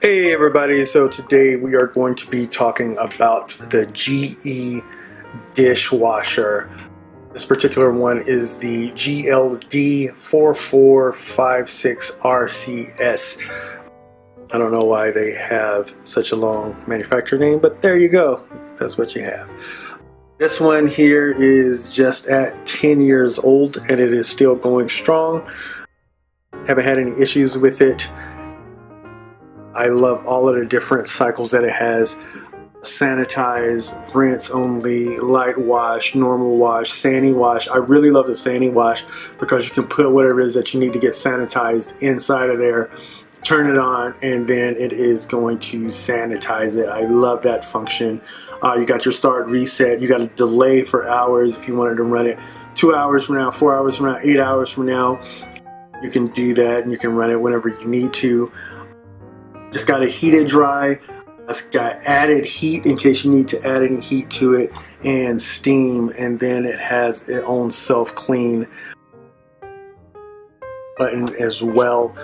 Hey everybody, so today we are going to be talking about the GE dishwasher. This particular one is the GLD4456RCS. I don't know why they have such a long manufacturer name, but there you go. That's what you have. This one here is just at 10 years old and it is still going strong. Haven't had any issues with it. I love all of the different cycles that it has. Sanitize, rinse only, light wash, normal wash, sanding wash. I really love the sanding wash because you can put whatever it is that you need to get sanitized inside of there, turn it on, and then it is going to sanitize it. I love that function. You got your start reset. You got a delay for hours if you wanted to run it 2 hours from now, 4 hours from now, 8 hours from now. You can do that and you can run it whenever you need to. It's got a heated dry, it's got added heat in case you need to add any heat to it, and steam, and then it has its own self-clean button as well.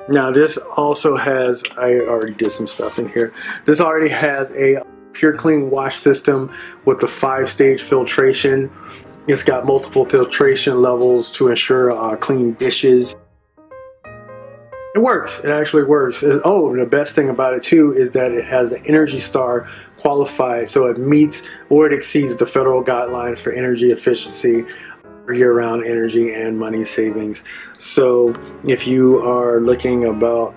Now this also has, I already did some stuff in here, this already has a PureClean wash system with the 5-stage filtration. It's got multiple filtration levels to ensure clean dishes. It works. It actually works. Oh, the best thing about it too is that it has an Energy Star qualified, so it meets or it exceeds the federal guidelines for energy efficiency, year-round energy and money savings. So if you are looking about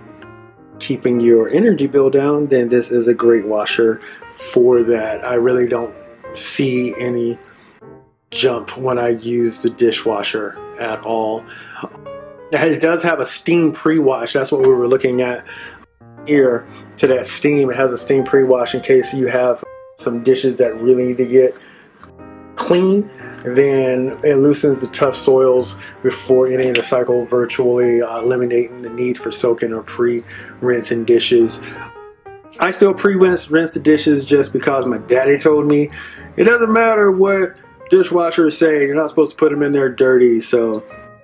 keeping your energy bill down, then this is a great washer for that. I really don't see any jump when I use the dishwasher at all. It does have a steam pre-wash. That's what we were looking at here. To that steam, it has a steam pre-wash in case you have some dishes that really need to get clean. Then it loosens the tough soils before ending the cycle, virtually eliminating the need for soaking or pre-rinsing dishes. I still pre-rinse the dishes just because my daddy told me it doesn't matter what dishwashers say, you're not supposed to put them in there dirty. So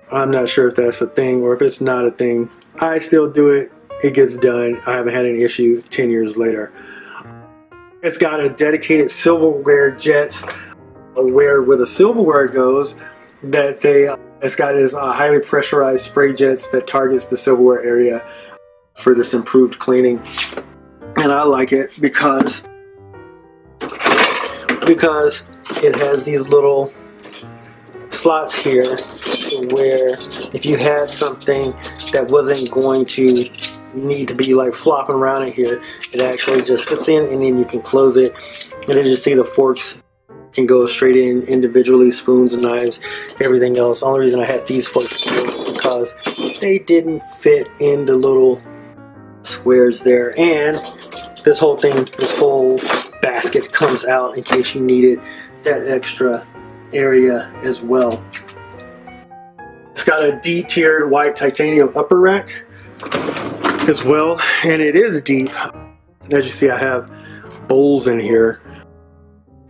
I'm not sure if that's a thing or if it's not a thing. I still do it. It gets done. I haven't had any issues 10 years later. It's got a dedicated silverware jets. Where the silverware goes, that it's got this highly pressurized spray jets that targets the silverware area for this improved cleaning. And I like it because it has these little slots here where if you had something that wasn't going to need to be like flopping around in here, it actually just puts in and then you can close it, and then you see the forks can go straight in individually, spoons and knives, everything else. The only reason I had these forks was because they didn't fit in the little squares there, and this whole thing, this whole basket comes out in case you needed that extra area as well. It's got a D-tiered white titanium upper rack as well, and it is deep. As you see, I have bowls in here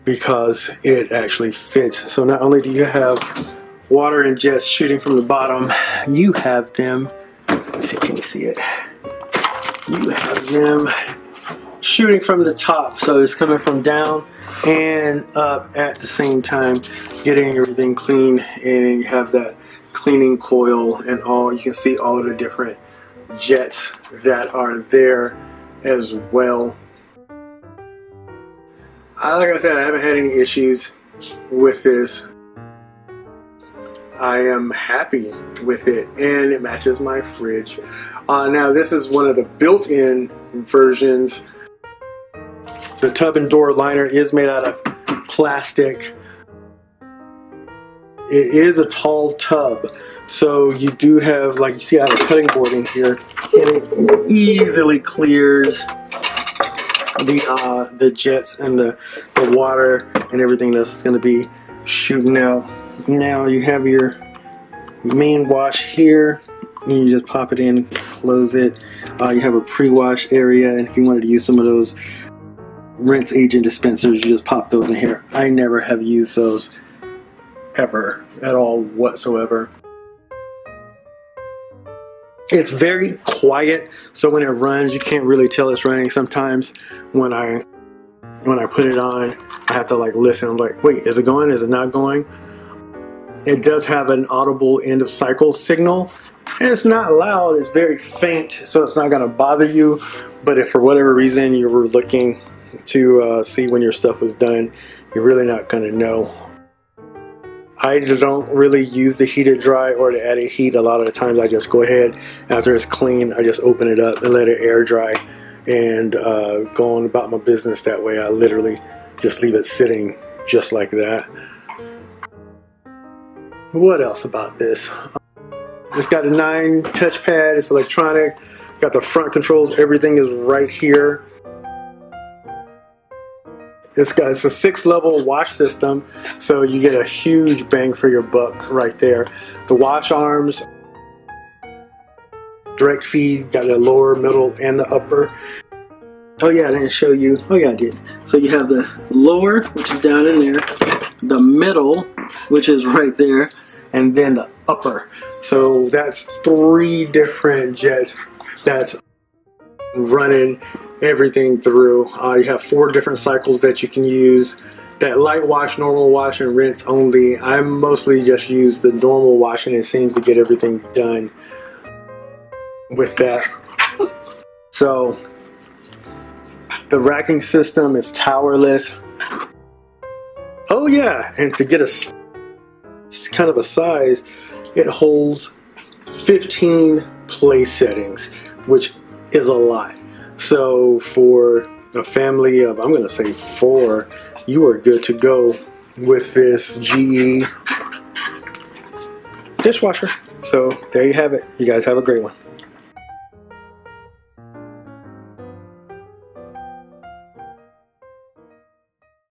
because it actually fits. So not only do you have water and jets shooting from the bottom, you have them, let me see, can you see it? You have them shooting from the top. So it's coming from down and up at the same time, getting everything clean, and you have that cleaning coil and all. You can see all of the different jets that are there as well. Like I said, I haven't had any issues with this. I am happy with it, and it matches my fridge. Now this is one of the built-in versions. The tub and door liner is made out of plastic. It is a tall tub, so you do have, like you see, I have a cutting board in here, and it easily clears the jets and the water and everything that's going to be shooting out. Now you have your main wash here, and you just pop it in, close it. You have a pre-wash area, and if you wanted to use some of those rinse agent dispensers, you just pop those in here. I never have used those ever at all whatsoever. It's very quiet, so when it runs, you can't really tell it's running. Sometimes when I put it on, I have to like listen. I'm like, wait, is it going? Is it not going? It does have an audible end of cycle signal, and it's not loud. It's very faint, so it's not going to bother you. But if for whatever reason you were looking to see when your stuff was done, you're really not going to know. I don't really use the heated dry or the added heat. A lot of the times I just go ahead, after it's clean, I just open it up and let it air dry and go on about my business that way. I literally just leave it sitting just like that. What else about this? It's got a 9 touchpad, it's electronic, got the front controls, everything is right here. It's a 6-level wash system, so you get a huge bang for your buck right there. The wash arms, direct feed, got the lower, middle, and the upper. Oh yeah, I didn't show you. Oh yeah, I did. So you have the lower, which is down in there, the middle, which is right there, and then the upper. So that's 3 different jets that's running everything through. You have 4 different cycles that you can use. That light wash, normal wash, and rinse only. I mostly just use the normal wash, and it seems to get everything done with that. So the racking system is towerless. Oh yeah, and to get a kind of a size, it holds 15 place settings, which is a lot. So for a family of, I'm going to say 4, you are good to go with this GE dishwasher. So there you have it. You guys have a great one.